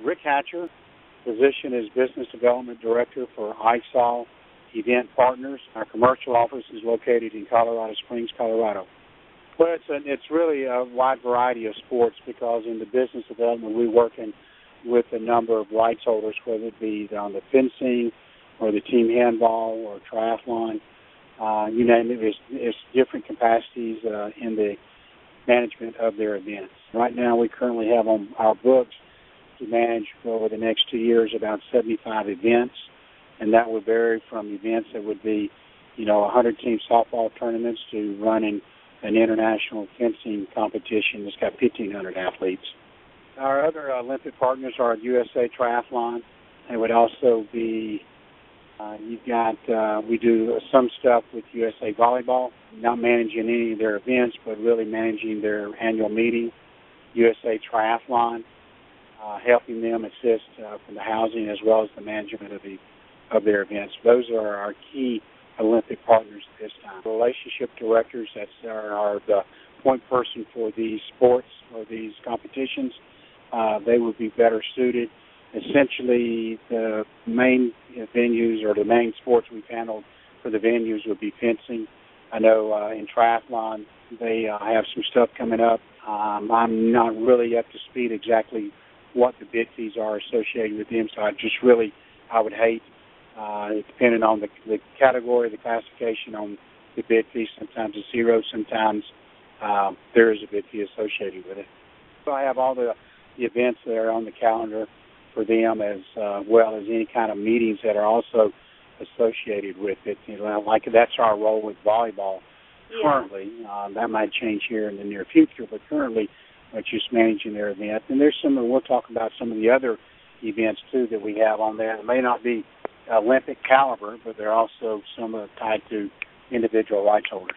Rick Hatcher, position is Business Development Director for ISOL Event Partners. Our commercial office is located in Colorado Springs, Colorado. Well, it's really a wide variety of sports because in the business development we work with a number of rights holders, whether it be on the fencing or the team handball or triathlon. You name it, it's different capacities in the management of their events. Right now we currently have on our books to manage over the next 2 years about 75 events, and that would vary from events that would be, 100-team softball tournaments to running an international fencing competition that's got 1,500 athletes. Our other Olympic partners are USA Triathlon. It would also be, we do some stuff with USA Volleyball, not managing any of their events, but really managing their annual meeting. USA Triathlon, helping them assist from the housing as well as the management of their events. Those are our key Olympic partners at this time. Relationship directors, that's are the point person for these sports or these competitions. They would be better suited. Essentially, the main venues or the main sports we've handled for the venues would be fencing. I know in triathlon they have some stuff coming up. I'm not really up to speed exactly what the bid fees are associated with them, so I would hate, depending on the category, the classification on the bid fee, sometimes it's zero, sometimes there is a bid fee associated with it. So I have all the events that are on the calendar for them as well as any kind of meetings that are also associated with it. Like that's our role with volleyball currently. That might change here in the near future, but currently it's just managing their event. And there's we'll talk about some of the other events too that we have on there. It may not be Olympic caliber, but they're also some tied to individual rights holders.